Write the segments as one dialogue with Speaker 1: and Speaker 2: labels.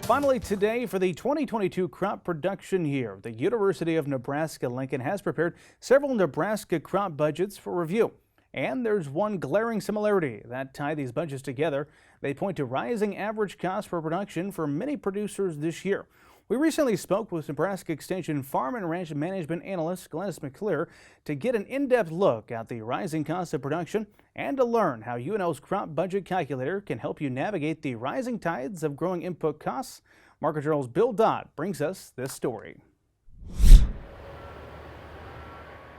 Speaker 1: Finally today, for the 2022 crop production year, the University of Nebraska-Lincoln has prepared several Nebraska crop budgets for review. And there's one glaring similarity that tie these budgets together. They point to rising average costs for production for many producers this year. We recently spoke with Nebraska Extension Farm and Ranch Management Analyst Glennis McClure to get an in-depth look at the rising cost of production and to learn how UNL's crop budget calculator can help you navigate the rising tides of growing input costs. Market Journal's Bill Dodd brings us this story.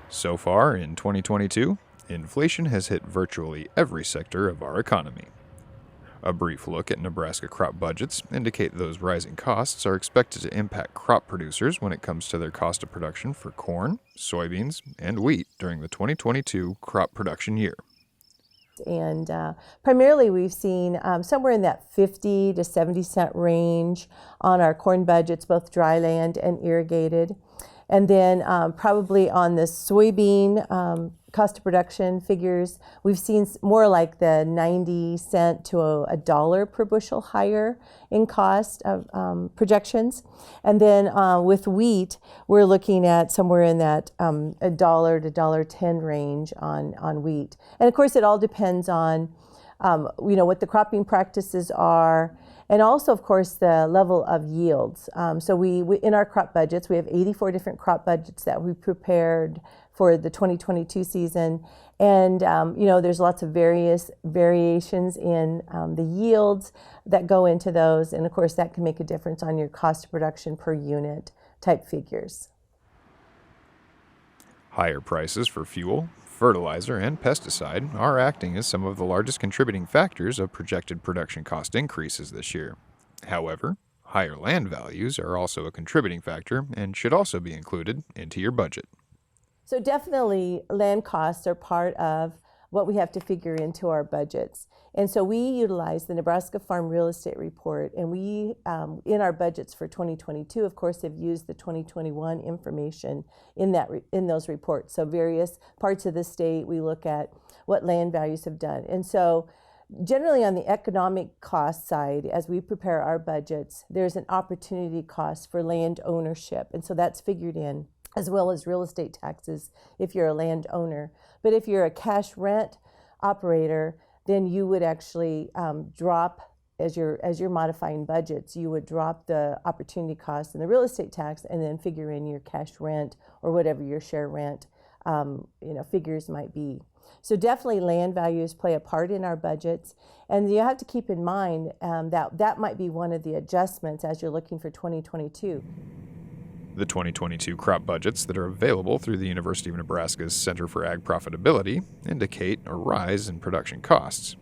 Speaker 2: So far in 2022, inflation has hit virtually every sector of our economy. A brief look at Nebraska crop budgets indicate those rising costs are expected to impact crop producers when it comes to their cost of production for corn, soybeans, and wheat during the 2022 crop production year.
Speaker 3: And primarily we've seen somewhere in that 50 to 70 cent range on our corn budgets, both dry land and irrigated. And then probably on the soybean cost of production figures, we've seen more like the 90 cent to a dollar per bushel higher in cost of projections. And then with wheat, we're looking at somewhere in that $1 to $1.10 range on wheat. And of course, it all depends on what the cropping practices are, and also, of course, the level of yields. So we in our crop budgets, we have 84 different crop budgets that we prepared for the 2022 season. And, there's lots of variations in the yields that go into those. And of course, that can make a difference on your cost of production per unit type figures.
Speaker 2: Higher prices for fuel, fertilizer, and pesticide are acting as some of the largest contributing factors of projected production cost increases this year. However, higher land values are also a contributing factor and should also be included into your budget.
Speaker 3: So definitely land costs are part of what we have to figure into our budgets. And so we utilize the Nebraska Farm Real Estate Report, and we, in our budgets for 2022, of course, have used the 2021 information in those reports. So various parts of the state, we look at what land values have done. And so generally on the economic cost side, as we prepare our budgets, there's an opportunity cost for land ownership. And so that's figured in, as well as real estate taxes if you're a landowner. But if you're a cash rent operator, then you would actually drop, as you're modifying budgets, you would drop the opportunity cost and the real estate tax and then figure in your cash rent or whatever your share rent figures might be. So definitely land values play a part in our budgets. And you have to keep in mind that might be one of the adjustments as you're looking for 2022.
Speaker 2: The 2022 crop budgets that are available through the University of Nebraska's Center for Ag Profitability indicate a rise in production costs.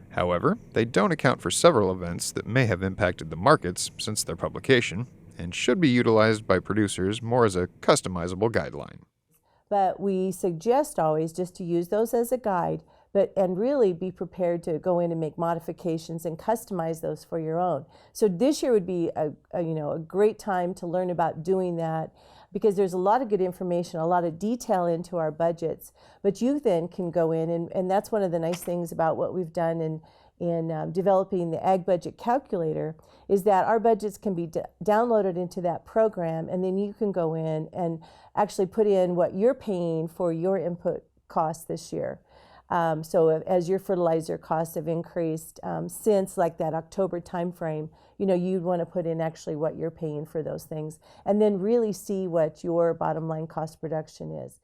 Speaker 2: However, they don't account for several events that may have impacted the markets since their publication and should be utilized by producers more as a customizable guideline.
Speaker 3: But we suggest always just to use those as a guide, and really be prepared to go in and make modifications and customize those for your own. So this year would be a great time to learn about doing that, because there's a lot of good information, a lot of detail into our budgets. But you then can go in, and that's one of the nice things about what we've done in developing the Ag Budget Calculator, is that our budgets can be downloaded into that program, and then you can go in and actually put in what you're paying for your input costs this year. So as your fertilizer costs have increased since like that October timeframe, you'd want to put in actually what you're paying for those things, and then really see what your bottom line cost of production is.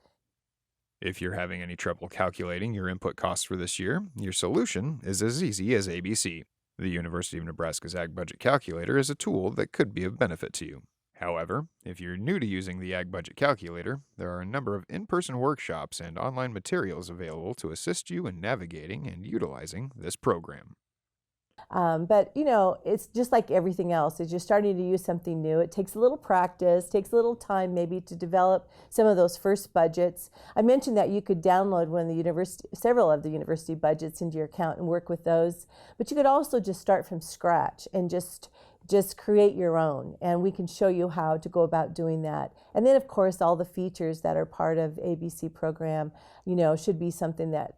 Speaker 2: If you're having any trouble calculating your input costs for this year, your solution is as easy as ABC. The University of Nebraska's Ag Budget Calculator is a tool that could be of benefit to you. However, if you're new to using the Ag Budget Calculator, there are a number of in-person workshops and online materials available to assist you in navigating and utilizing this program.
Speaker 3: But it's just like everything else. As you're starting to use something new, it takes a little practice, takes a little time maybe to develop some of those first budgets. I mentioned that you could download several of the university budgets into your account and work with those. But you could also just start from scratch and just just create your own, and we can show you how to go about doing that. And then of course all the features that are part of ABC program, should be something that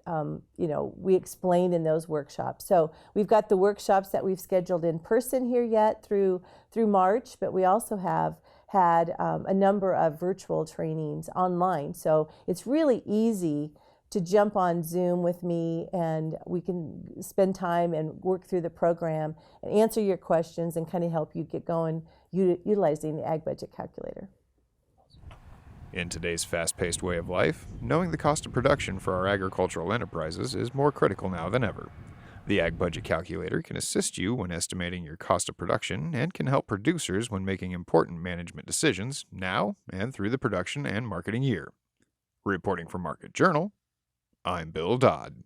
Speaker 3: we explain in those workshops. So we've got the workshops that we've scheduled in person here yet through March, but we also have had a number of virtual trainings online. So it's really easy to jump on Zoom with me, and we can spend time and work through the program and answer your questions and kind of help you get going utilizing the Ag Budget Calculator.
Speaker 2: In today's fast-paced way of life, knowing the cost of production for our agricultural enterprises is more critical now than ever. The Ag Budget Calculator can assist you when estimating your cost of production and can help producers when making important management decisions now and through the production and marketing year. Reporting from Market Journal, I'm Bill Dodd.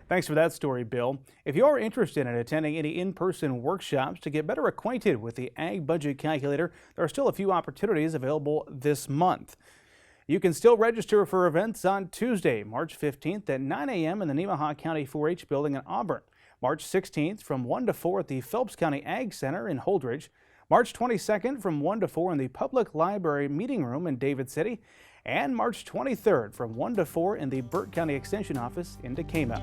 Speaker 1: Thanks for that story, Bill. If you are interested in attending any in-person workshops to get better acquainted with the Ag Budget Calculator, there are still a few opportunities available this month. You can still register for events on Tuesday, March 15th at 9 a.m. in the Nemaha County 4-H building in Auburn, March 16th from 1 to 4 at the Phelps County Ag Center in Holdridge, March 22nd from 1 to 4 in the Public Library Meeting Room in David City, and March 23rd from 1 to 4 in the Burt County Extension Office in Decatur.